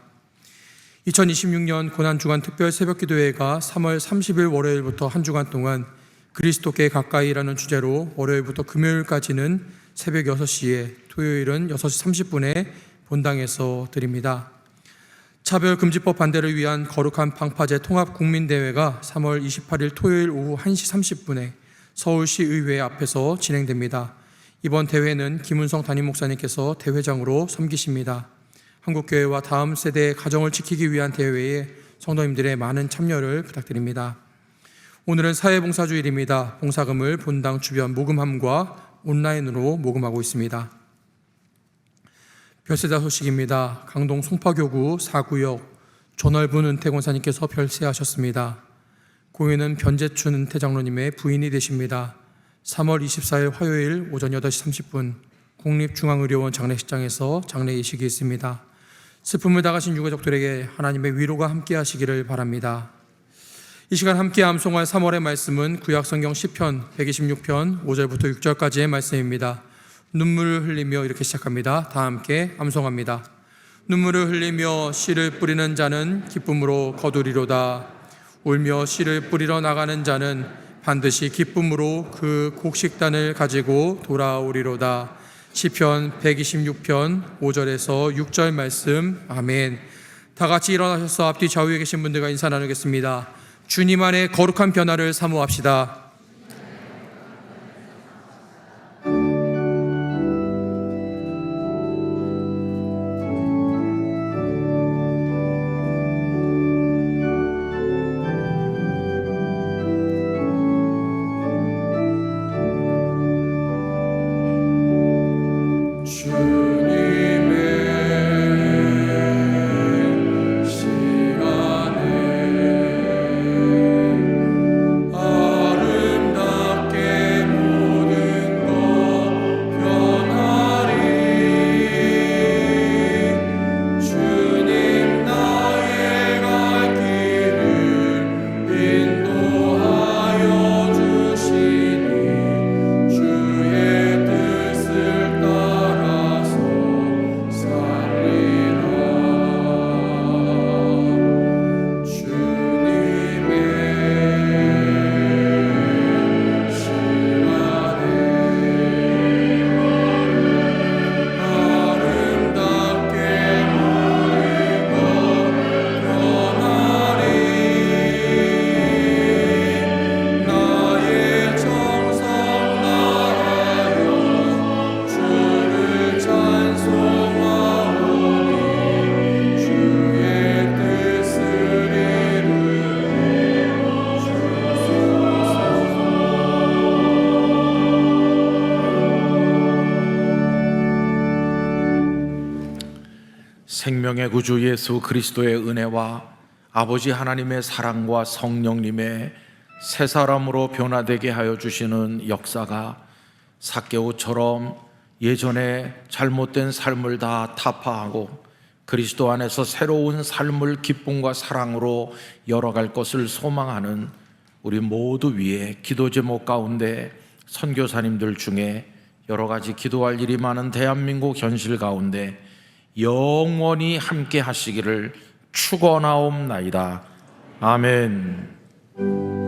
2026년 고난주간 특별 새벽기도회가 3월 30일 월요일부터 한 주간 동안 그리스도께 가까이라는 주제로 월요일부터 금요일까지는 새벽 6시에 토요일은 6시 30분에 본당에서 드립니다. 차별금지법 반대를 위한 거룩한 방파제 통합국민대회가 3월 28일 토요일 오후 1시 30분에 서울시 의회 앞에서 진행됩니다. 이번 대회는 김은성 담임 목사님께서 대회장으로 섬기십니다. 한국교회와 다음 세대의 가정을 지키기 위한 대회에 성도님들의 많은 참여를 부탁드립니다. 오늘은 사회봉사주일입니다. 봉사금을 본당 주변 모금함과 온라인으로 모금하고 있습니다. 별세자 소식입니다. 강동 송파교구 4구역 조넓은 은퇴 권사님께서 별세하셨습니다. 고인은 변재춘 은퇴 장로님의 부인이 되십니다. 3월 24일 화요일 오전 8시 30분 국립중앙의료원 장례식장에서 장례의식이 있습니다. 슬픔을 당하신 유가족들에게 하나님의 위로가 함께 하시기를 바랍니다. 이 시간 함께 암송할 3월의 말씀은 구약성경 시편 126편 5절부터 6절까지의 말씀입니다. 눈물을 흘리며 이렇게 시작합니다. 다 함께 암송합니다. 눈물을 흘리며 씨를 뿌리는 자는 기쁨으로 거두리로다. 울며 씨를 뿌리러 나가는 자는 반드시 기쁨으로 그 곡식단을 가지고 돌아오리로다. 시편 126편 5절에서 6절 말씀. 아멘. 다 같이 일어나셔서 앞뒤 좌우에 계신 분들과 인사 나누겠습니다. 주님 안에 거룩한 변화를 사모합시다. 생명의 구주 예수 그리스도의 은혜와 아버지 하나님의 사랑과 성령님의 새 사람으로 변화되게 하여 주시는 역사가 삭개오처럼 예전에 잘못된 삶을 다 타파하고 그리스도 안에서 새로운 삶을 기쁨과 사랑으로 열어갈 것을 소망하는 우리 모두 위에 기도 제목 가운데 선교사님들 중에 여러 가지 기도할 일이 많은 대한민국 현실 가운데 영원히 함께 하시기를 축원하옵나이다. 아멘.